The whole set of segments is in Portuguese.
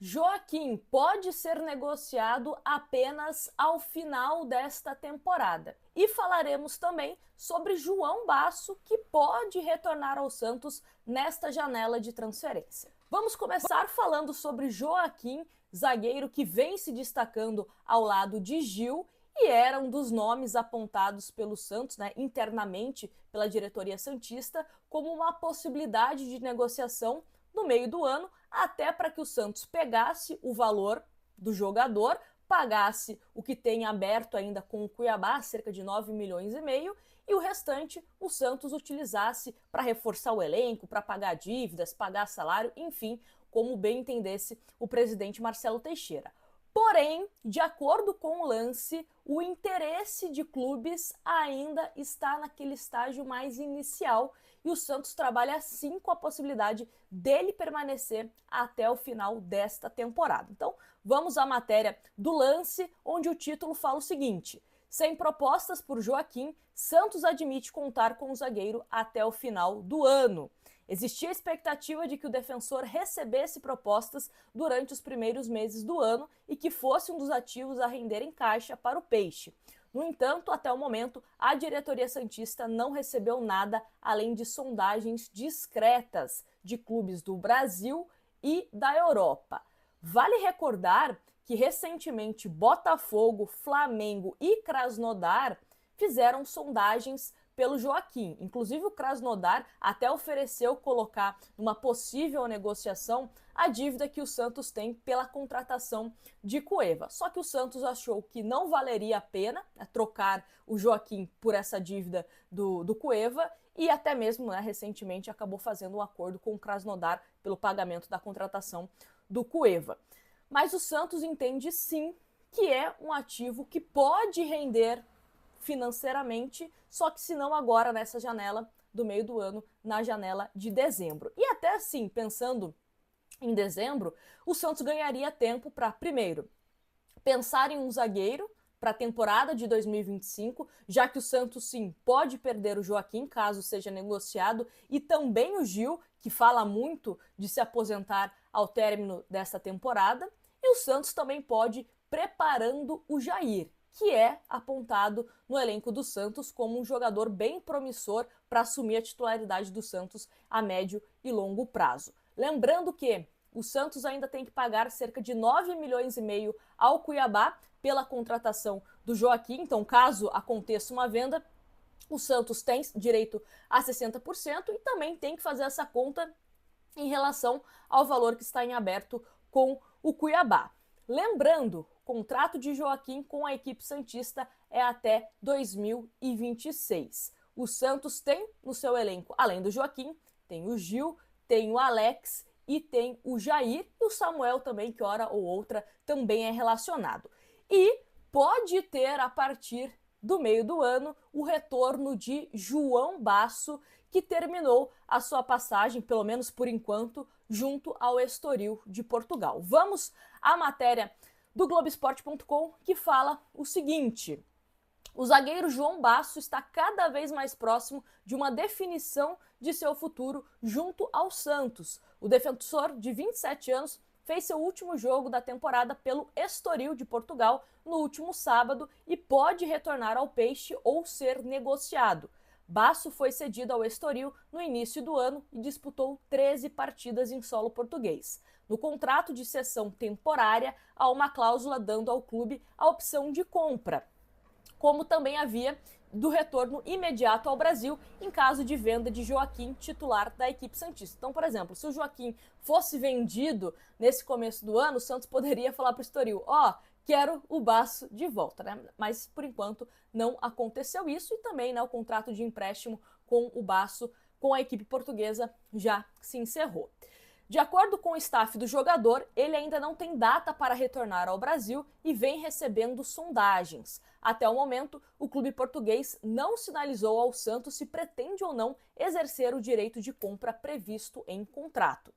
Joaquim pode ser negociado apenas ao final desta temporada. E falaremos também sobre João Basso, que pode retornar ao Santos nesta janela de transferência. Vamos começar falando sobre Joaquim, zagueiro que vem se destacando ao lado de Gil e era um dos nomes apontados pelo Santos, internamente pela diretoria santista, como uma possibilidade de negociação no meio do ano, até para que o Santos pegasse o valor do jogador, pagasse o que tem aberto ainda com o Cuiabá, cerca de 9 milhões e meio, e o restante o Santos utilizasse para reforçar o elenco, para pagar dívidas, pagar salário, enfim, como bem entendesse o presidente Marcelo Teixeira. Porém, de acordo com o Lance, o interesse de clubes ainda está naquele estágio mais inicial e o Santos trabalha sim com a possibilidade dele permanecer até o final desta temporada. Então, vamos à matéria do Lance, onde o título fala o seguinte: sem propostas por Joaquim, Santos admite contar com o zagueiro até o final do ano. Existia a expectativa de que o defensor recebesse propostas durante os primeiros meses do ano e que fosse um dos ativos a render em caixa para o Peixe. No entanto, até o momento, a diretoria santista não recebeu nada além de sondagens discretas de clubes do Brasil e da Europa. Vale recordar que recentemente Botafogo, Flamengo e Krasnodar fizeram sondagens pelo Joaquim. Inclusive o Krasnodar até ofereceu colocar numa possível negociação a dívida que o Santos tem pela contratação de Cueva. Só que o Santos achou que não valeria a pena trocar o Joaquim por essa dívida do Cueva e até mesmo recentemente acabou fazendo um acordo com o Krasnodar pelo pagamento da contratação do Cueva. Mas o Santos entende sim que é um ativo que pode render financeiramente, só que se não agora nessa janela do meio do ano, na janela de dezembro. E até assim, pensando em dezembro, o Santos ganharia tempo para, primeiro, pensar em um zagueiro para a temporada de 2025, já que o Santos sim pode perder o Joaquim caso seja negociado e também o Gil, que fala muito de se aposentar ao término dessa temporada, e o Santos também pode ir preparando o Jair, que é apontado no elenco do Santos como um jogador bem promissor para assumir a titularidade do Santos a médio e longo prazo. Lembrando que o Santos ainda tem que pagar cerca de 9 milhões e meio ao Cuiabá pela contratação do Joaquim, então caso aconteça uma venda, o Santos tem direito a 60% e também tem que fazer essa conta em relação ao valor que está em aberto com o Cuiabá. Lembrando, o contrato de Joaquim com a equipe santista é até 2026. O Santos tem no seu elenco, além do Joaquim, tem o Gil, tem o Alex e tem o Jair e o Samuel também, que hora ou outra também é relacionado. E pode ter, a partir do meio do ano, o retorno de João Basso, que terminou a sua passagem, pelo menos por enquanto, junto ao Estoril de Portugal. Vamos à matéria do Globoesporte.com, que fala o seguinte: o zagueiro João Basso está cada vez mais próximo de uma definição de seu futuro junto ao Santos. O defensor de 27 anos fez seu último jogo da temporada pelo Estoril de Portugal no último sábado e pode retornar ao Peixe ou ser negociado. Basso foi cedido ao Estoril no início do ano e disputou 13 partidas em solo português. No contrato de cessão temporária, há uma cláusula dando ao clube a opção de compra, como também havia do retorno imediato ao Brasil em caso de venda de Joaquim, titular da equipe santista. Então, por exemplo, se o Joaquim fosse vendido nesse começo do ano, o Santos poderia falar para o Estoril: quero o Basso de volta, Mas, por enquanto, não aconteceu isso e também o contrato de empréstimo com o Basso, com a equipe portuguesa, já se encerrou. De acordo com o staff do jogador, ele ainda não tem data para retornar ao Brasil e vem recebendo sondagens. Até o momento, o clube português não sinalizou ao Santos se pretende ou não exercer o direito de compra previsto em contrato.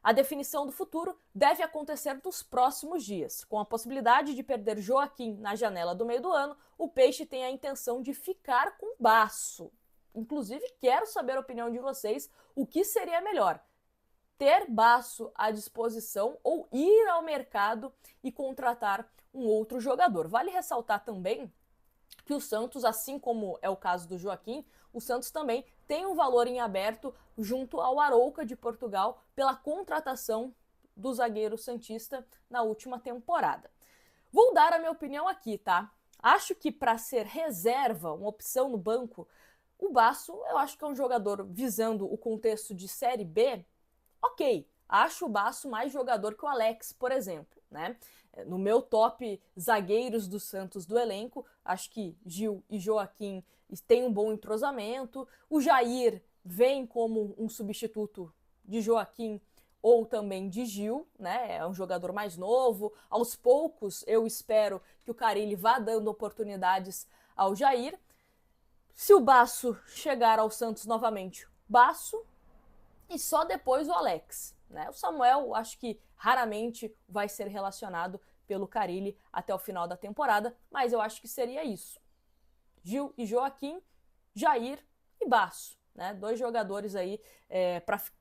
A definição do futuro deve acontecer nos próximos dias. Com a possibilidade de perder Joaquim na janela do meio do ano, o Peixe tem a intenção de ficar com Basso. Inclusive, quero saber a opinião de vocês, o que seria melhor: ter Basso à disposição ou ir ao mercado e contratar um outro jogador. Vale ressaltar também que o Santos, assim como é o caso do Joaquim, o Santos também tem um valor em aberto junto ao Arouca de Portugal pela contratação do zagueiro santista na última temporada. Vou dar a minha opinião aqui, tá? Acho que para ser reserva, uma opção no banco, o Basso, eu acho que é um jogador visando o contexto de Série B, ok. Acho o Basso mais jogador que o Alex, por exemplo, né? No meu top zagueiros do Santos do elenco, acho que Gil e Joaquim têm um bom entrosamento. O Jair vem como um substituto de Joaquim ou também de Gil, né? É um jogador mais novo. Aos poucos, eu espero que o Carille vá dando oportunidades ao Jair. Se o Basso chegar ao Santos novamente, Basso, e só depois o Alex, né? O Samuel, acho que raramente vai ser relacionado pelo Carille até o final da temporada, mas eu acho que seria isso. Gil e Joaquim, Jair e Basso, né? 2 jogadores aí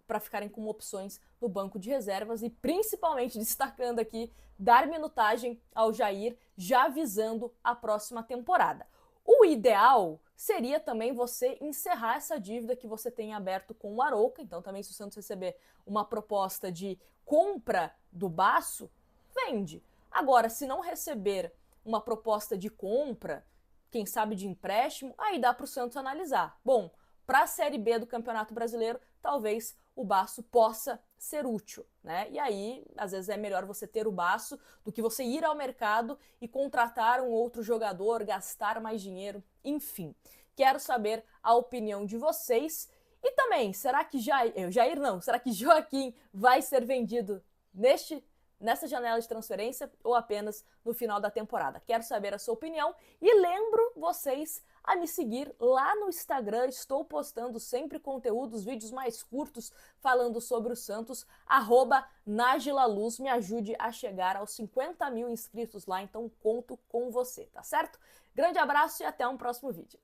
para ficarem como opções no banco de reservas e principalmente destacando aqui dar minutagem ao Jair já visando a próxima temporada. O ideal seria também você encerrar essa dívida que você tem aberto com o Arouca. Então também se o Santos receber uma proposta de compra do Basso, vende. Agora, se não receber uma proposta de compra, quem sabe de empréstimo, aí dá para o Santos analisar. Bom, para a Série B do Campeonato Brasileiro, talvez o Basso possa ser útil, né? E aí, às vezes é melhor você ter o Basso do que você ir ao mercado e contratar um outro jogador, gastar mais dinheiro, enfim. Quero saber a opinião de vocês. E também, será que será que Joaquim vai ser vendido nessa janela de transferência ou apenas no final da temporada? Quero saber a sua opinião e lembro vocês a me seguir lá no Instagram. Estou postando sempre conteúdos, vídeos mais curtos falando sobre o Santos, @Nagilaluz. Me ajude a chegar aos 50 mil inscritos lá, então conto com você, tá certo? Grande abraço e até um próximo vídeo.